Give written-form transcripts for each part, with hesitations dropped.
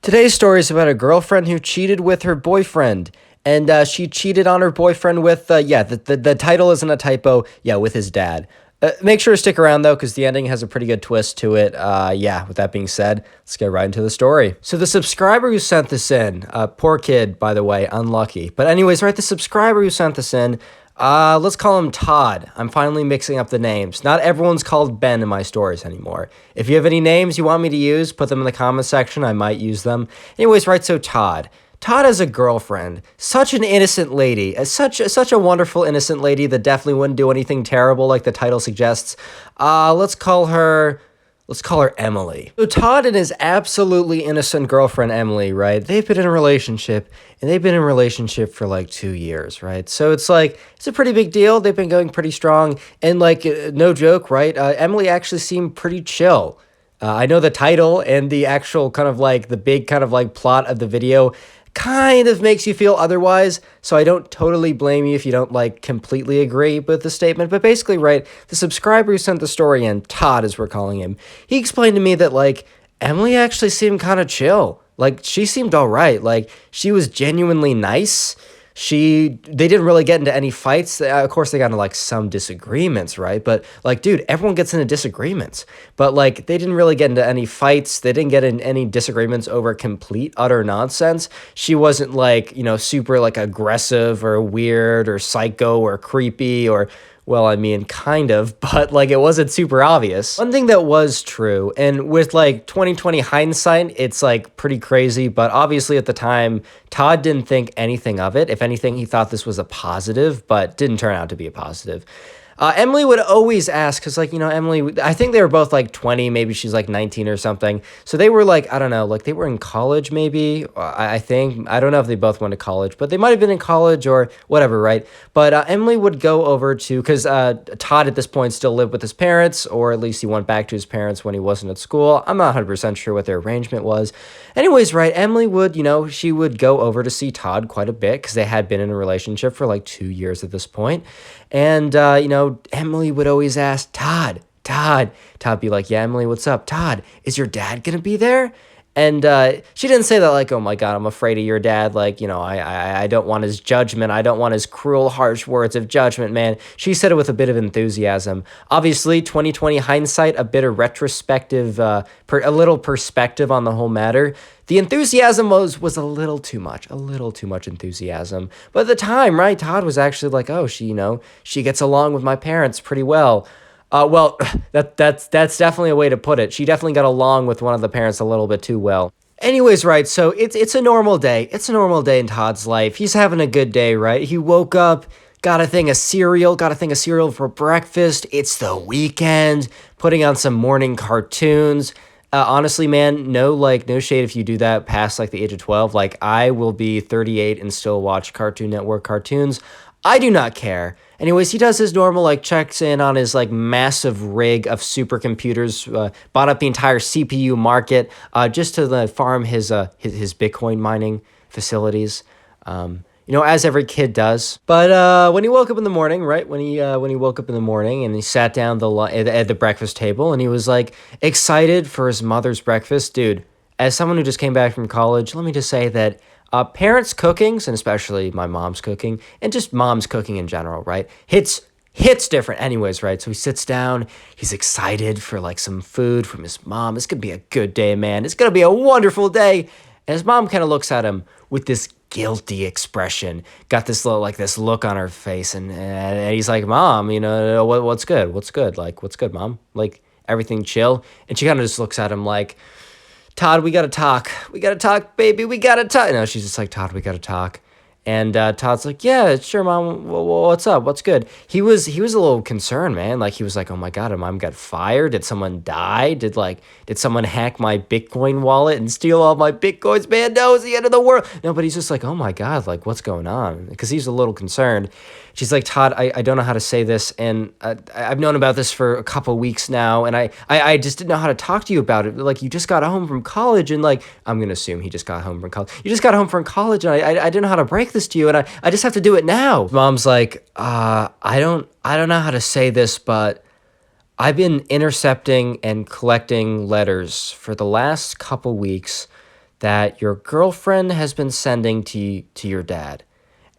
Today's story is about a girlfriend who cheated with her boyfriend. And she cheated on her boyfriend with, the title isn't a typo, with his dad. Make sure to stick around, though, because the ending has a pretty good twist to it. With that being said, let's get right into the story. So the subscriber who sent this in, poor kid, by the way, unlucky. But anyways, right, the subscriber who sent this in, let's call him Todd. I'm finally mixing up the names. Not everyone's called Ben in my stories anymore. If you have any names you want me to use, put them in the comment section. I might use them. Anyways, right, so Todd. Todd has a girlfriend, such an innocent lady, such a wonderful innocent lady that definitely wouldn't do anything terrible like the title suggests. Let's call her Emily. So Todd and his absolutely innocent girlfriend Emily, right? They've been in a relationship, and they've been in a relationship for like 2 years, right? So it's a pretty big deal. They've been going pretty strong, and no joke, right? Emily actually seemed pretty chill. I know the title and the actual kind of the big kind of plot of the video kind of makes you feel otherwise, so I don't totally blame you if you don't completely agree with the statement. But basically, right, the subscriber who sent the story in, Todd as we're calling him, he explained to me that Emily actually seemed kind of chill. She seemed all right. She was genuinely nice. They didn't really get into any fights. Of course, they got into some disagreements, right? But dude, everyone gets into disagreements. But they didn't really get into any fights. They didn't get in any disagreements over complete utter nonsense. She wasn't super aggressive or weird or psycho or creepy or, well, I mean, kind of, but it wasn't super obvious. One thing that was true, and with 2020 hindsight, it's pretty crazy, but obviously at the time, Todd didn't think anything of it. If anything, he thought this was a positive, but didn't turn out to be a positive. Emily would always ask, because, Emily, I think they were both 20, maybe she's 19 or something. So they were I don't know, they were in college maybe, I think. I don't know if they both went to college, but they might have been in college or whatever, right? But Emily would go over to, because Todd at this point still lived with his parents, or at least he went back to his parents when he wasn't at school. I'm not 100% sure what their arrangement was. Anyways, right, Emily would, she would go over to see Todd quite a bit, because they had been in a relationship for 2 years at this point. And, Emily would always ask, Todd. Todd be like, yeah, Emily, what's up? Todd, is your dad going to be there? And she didn't say that oh my God, I'm afraid of your dad. I don't want his judgment. I don't want his cruel, harsh words of judgment, man. She said it with a bit of enthusiasm. Obviously, 2020 hindsight, a bit of retrospective, a little perspective on the whole matter. The enthusiasm was a little too much enthusiasm. But at the time, right, Todd was actually oh, she gets along with my parents pretty well. Well, that's definitely a way to put it. She definitely got along with one of the parents a little bit too well. Anyways, right, so it's a normal day. It's a normal day in Todd's life. He's having a good day, right? He woke up, got a thing of cereal for breakfast. It's the weekend, putting on some morning cartoons. Honestly, man, no shade if you do that past the age of 12. I will be 38 and still watch Cartoon Network cartoons. I do not care. Anyways, he does his normal, checks in on his, massive rig of supercomputers, bought up the entire CPU market, just to farm his Bitcoin mining facilities, as every kid does. But when he woke up in the morning, right, when he woke up in the morning and he sat down at the breakfast table and he was, excited for his mother's breakfast, dude, as someone who just came back from college, let me just say that parents' cookings, and especially my mom's cooking, and just mom's cooking in general, right? Hits different anyways, right? So he sits down, he's excited for some food from his mom. It's gonna be a good day, man. It's gonna be a wonderful day. And his mom kind of looks at him with this guilty expression, got this little this look on her face, and he's like, Mom, what's good? What's good? What's good, Mom? Everything chill? And she kind of just looks at him Todd, we gotta talk. We gotta talk, baby. We gotta talk. No, she's just Todd, we gotta talk. And Todd's yeah, sure, Mom. What's up? What's good? He was a little concerned, man. He was oh my God, her mom got fired. Did someone die? Did someone hack my Bitcoin wallet and steal all my Bitcoins? Man, no, it's the end of the world. No, but he's just oh my God, what's going on? Because he's a little concerned. She's Todd, I don't know how to say this, and I've known about this for a couple weeks now, and I just didn't know how to talk to you about it. You just got home from college, and I'm gonna assume he just got home from college. You just got home from college, and I didn't know how to break this to you, and I just have to do it now. Mom's I don't know how to say this, but I've been intercepting and collecting letters for the last couple weeks that your girlfriend has been sending to your dad.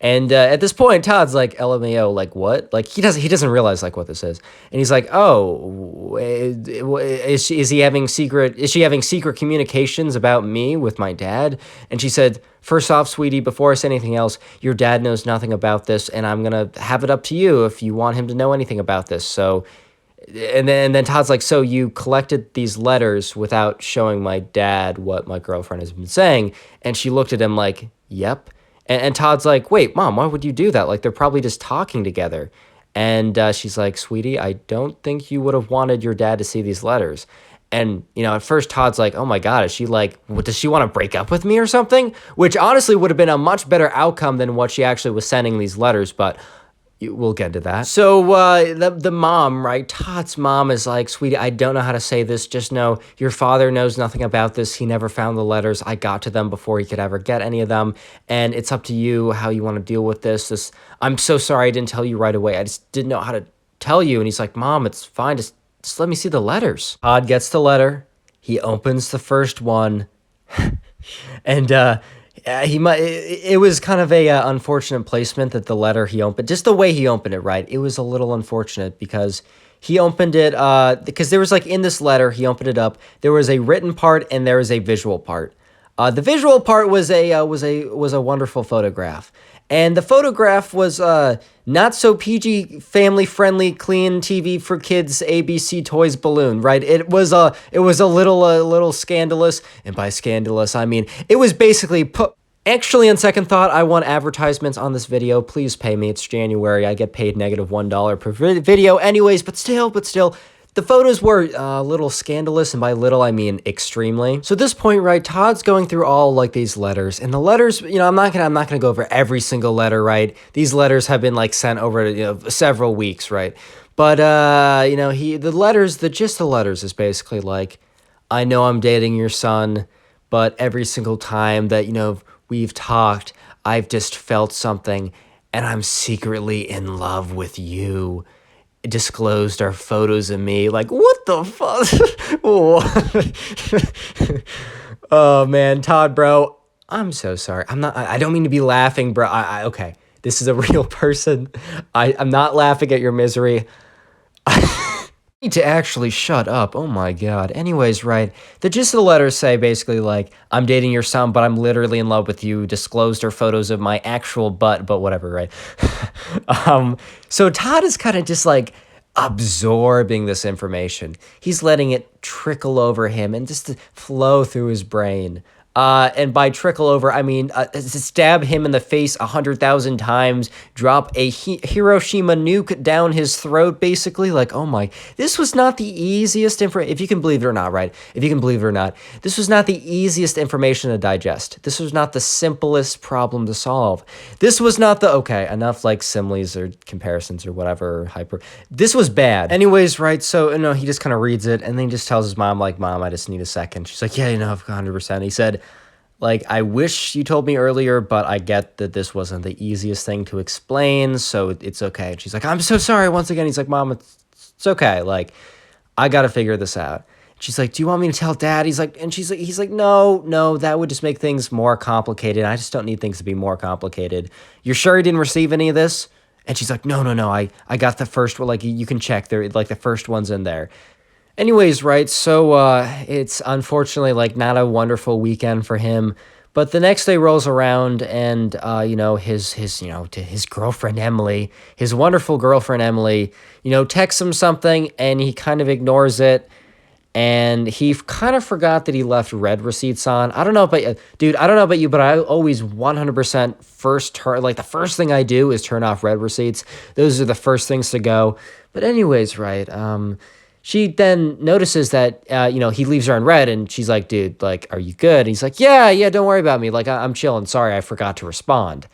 And at this point, Todd's like, LMAO, like what? Like he doesn't realize like what this is, and he's like, oh, is she having secret communications about me with my dad? And she said, first off, sweetie, before I say anything else, your dad knows nothing about this, and I'm gonna have it up to you if you want him to know anything about this. So, and then Todd's like, so you collected these letters without showing my dad what my girlfriend has been saying? And she looked at him like, yep. And Todd's like, wait, Mom, why would you do that? Like, they're probably just talking together. And she's like, sweetie, I don't think you would have wanted your dad to see these letters. And, at first Todd's like, oh my God, is she like, what, does she want to break up with me or something? Which honestly would have been a much better outcome than what she actually was sending these letters. But we'll get to that. So the mom, right? Todd's mom is like, sweetie, I don't know how to say this. Just know your father knows nothing about this. He never found the letters. I got to them before he could ever get any of them. And it's up to you how you want to deal with this. I'm so sorry I didn't tell you right away. I just didn't know how to tell you. And he's like, Mom, it's fine. Just let me see the letters. Todd gets the letter. He opens the first one. And it was kind of a unfortunate placement that the letter he opened, just the way he opened it, right? It was a little unfortunate because he opened it because there was like in this letter, he opened it up. There was a written part and there was a visual part. The visual part was a wonderful photograph. And the photograph was not so PG, family friendly, clean TV for kids, ABC toys balloon, right? It was a little scandalous, and by scandalous I mean it was basically put. Actually, on second thought, I want advertisements on this video. Please pay me. It's January. I get paid -$1 per video, anyways. But still. The photos were a little scandalous, and by little, I mean extremely. So at this point, right, Todd's going through all like these letters, and the letters, I'm not gonna go over every single letter, right? These letters have been like sent over, several weeks, right? But the gist of the letters is basically like, I know I'm dating your son, but every single time that we've talked, I've just felt something, and I'm secretly in love with you. Disclosed our photos of me. Like, what the fuck? Oh man, Todd, bro, I'm so sorry. I don't mean to be laughing, bro. Okay, this is a real person. I'm not laughing at your misery. Need to actually shut up. Oh my God. Anyways, right. The gist of the letters say basically like, I'm dating your son, but I'm literally in love with you. Disclosed her photos of my actual butt, but whatever, right? So Todd is kind of just like absorbing this information. He's letting it trickle over him and just to flow through his brain. And by trickle over, I mean stab him in the face 100,000 times, drop a Hiroshima nuke down his throat, basically. Like, oh my, this was not the easiest if you can believe it or not, right? If you can believe it or not, this was not the easiest information to digest. This was not the simplest problem to solve. This was not okay, enough like similes or comparisons or whatever, this was bad. Anyways, right, so, he just kind of reads it, and then he just tells his mom, like, Mom, I just need a second. She's like, yeah, 100%. He said, like, I wish you told me earlier, but I get that this wasn't the easiest thing to explain, so it's okay. And she's like, I'm so sorry once again. He's like, Mom, it's okay. Like, I got to figure this out. She's like, do you want me to tell Dad? He's like, no, that would just make things more complicated. I just don't need things to be more complicated. You're sure he didn't receive any of this? And she's like, no, I got the first one. Like, you can check there, like the first one's in there. Anyways, right, so it's unfortunately like not a wonderful weekend for him, but the next day rolls around and his girlfriend Emily, his wonderful girlfriend Emily, texts him something and he kind of ignores it, and he kind of forgot that he left red receipts on. I don't know about dude, I don't know about you, but I always 100% the first thing I do is turn off red receipts. Those are the first things to go. But anyways, right, she then notices that, he leaves her in red, and she's like, dude, like, are you good? And he's like, yeah, don't worry about me. Like, I'm chilling. Sorry, I forgot to respond.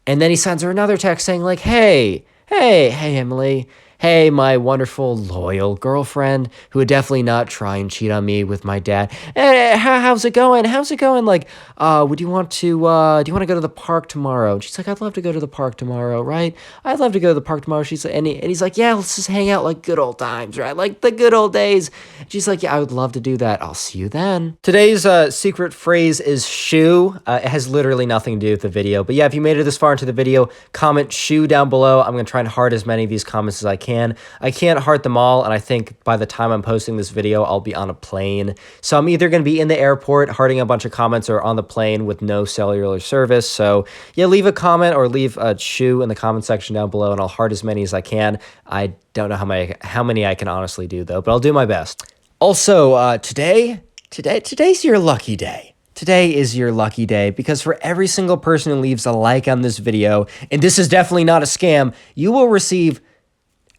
And then he sends her another text saying like, hey, Emily, hey, my wonderful, loyal girlfriend who would definitely not try and cheat on me with my dad. Hey, how's it going? How's it going? Like, would you want to, do you want to go to the park tomorrow? And she's like, I'd love to go to the park tomorrow, right? I'd love to go to the park tomorrow. She's like, and he's like, yeah, let's just hang out like good old times, right? Like the good old days. She's like, yeah, I would love to do that. I'll see you then. Today's secret phrase is shoe. It has literally nothing to do with the video. But yeah, if you made it this far into the video, comment shoe down below. I'm going to try and heart as many of these comments as I can. I can't heart them all, and I think by the time I'm posting this video, I'll be on a plane. So I'm either going to be in the airport hearting a bunch of comments or on the plane with no cellular service. So yeah, leave a comment or leave a shoe in the comment section down below, and I'll heart as many as I can. I don't know how many I can honestly do, though, but I'll do my best. Also, today's your lucky day. Today is your lucky day because for every single person who leaves a like on this video, and this is definitely not a scam, you will receive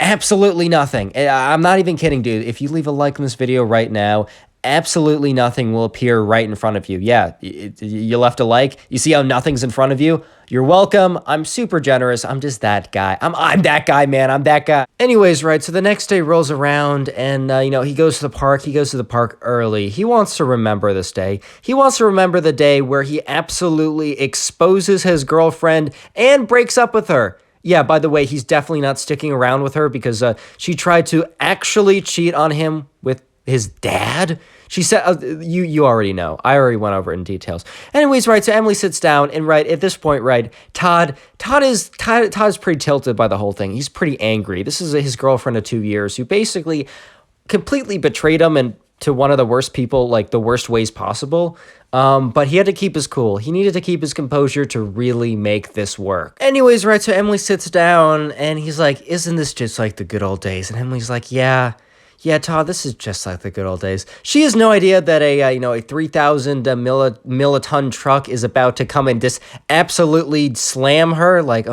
absolutely nothing. I'm not even kidding, dude. If you leave a like on this video right now, absolutely nothing will appear right in front of you. Yeah, you left a like. You see how nothing's in front of you? You're welcome. I'm super generous. I'm just that guy. I'm that guy, man. I'm that guy. Anyways, right, so the next day rolls around and, he goes to the park. He goes to the park early. He wants to remember this day. He wants to remember the day where he absolutely exposes his girlfriend and breaks up with her. Yeah, by the way, he's definitely not sticking around with her because she tried to actually cheat on him with his dad. She said, you already know. I already went over it in details. Anyways, right, so Emily sits down, and right, at this point, right, Todd is pretty tilted by the whole thing. He's pretty angry. This is his girlfriend of 2 years who basically completely betrayed him and to one of the worst people, like the worst ways possible. But he had to keep his cool. He needed to keep his composure to really make this work. Anyways, right, so Emily sits down, and he's like, isn't this just like the good old days? And Emily's like, yeah, Todd, this is just like the good old days. She has no idea that a 3,000 milliton truck is about to come and just absolutely slam her. Like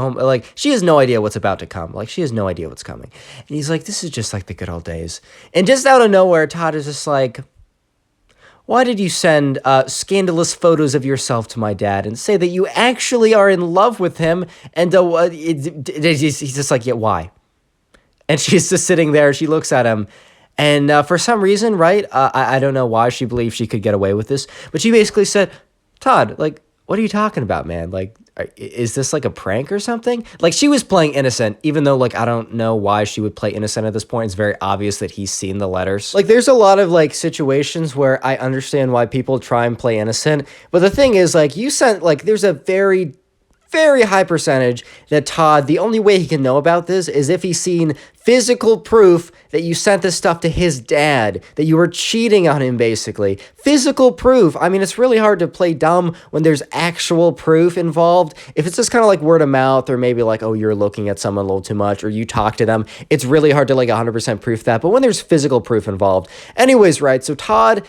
she has no idea what's about to come. Like she has no idea what's coming. And he's like, this is just like the good old days. And just out of nowhere, Todd is just like, why did you send scandalous photos of yourself to my dad and say that you actually are in love with him? And he's just like, yeah, why? And she's just sitting there. She looks at him. And for some reason, right, I don't know why she believed she could get away with this, but she basically said, Todd, like, what are you talking about, man? Like, is this like a prank or something? Like, she was playing innocent, even though, like, I don't know why she would play innocent at this point. It's very obvious that he's seen the letters. Like, there's a lot of, like, situations where I understand why people try and play innocent. But the thing is, like, there's a very high percentage that Todd, the only way he can know about this is if he's seen physical proof that you sent this stuff to his dad, that you were cheating on him, basically. Physical proof. I mean, it's really hard to play dumb when there's actual proof involved. If it's just kind of like word of mouth or maybe like, oh, you're looking at someone a little too much or you talk to them, it's really hard to like 100% proof that. But when there's physical proof involved. Anyways, right, so Todd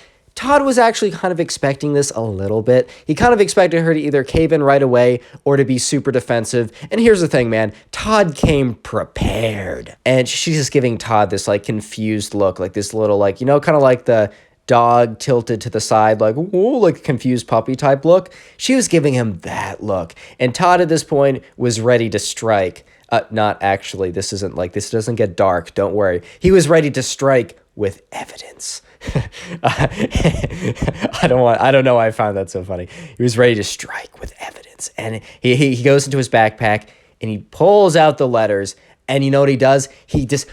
was actually kind of expecting this a little bit. He kind of expected her to either cave in right away or to be super defensive. And here's the thing, man. Todd came prepared. And she's just giving Todd this, like, confused look. Like, this little, like, kind of like the dog tilted to the side, like, whoa, like a confused puppy type look. She was giving him that look. And Todd at this point was ready to strike. Not actually. This doesn't get dark. Don't worry. He was ready to strike with evidence. I don't know why I found that so funny. He was ready to strike with evidence. And he goes into his backpack and he pulls out the letters. And you know what he does? He just,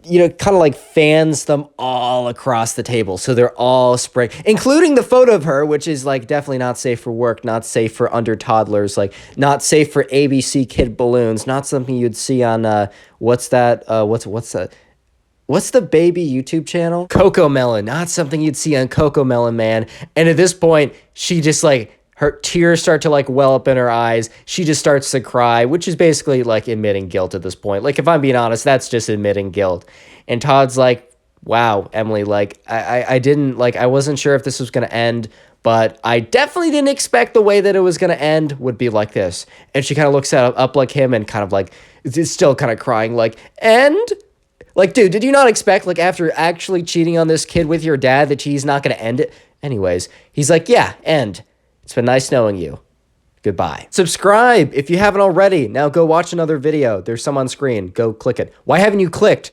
kind of like fans them all across the table. So they're all sprayed, including the photo of her, which is like definitely not safe for work, not safe for under toddlers, like not safe for ABC kid balloons, not something you'd see on, what's the baby YouTube channel? Coco Melon. Not something you'd see on Coco Melon, man. And at this point, she just like, her tears start to like well up in her eyes. She just starts to cry, which is basically like admitting guilt at this point. Like, if I'm being honest, that's just admitting guilt. And Todd's like, wow, Emily, like, I wasn't sure if this was going to end, but I definitely didn't expect the way that it was going to end would be like this. And she kind of looks up like him and kind of like, is still kind of crying, like, and... Like, dude, did you not expect, like, after actually cheating on this kid with your dad that he's not going to end it? Anyways, he's like, yeah, end. It's been nice knowing you. Goodbye. Subscribe if you haven't already. Now go watch another video. There's some on screen. Go click it. Why haven't you clicked?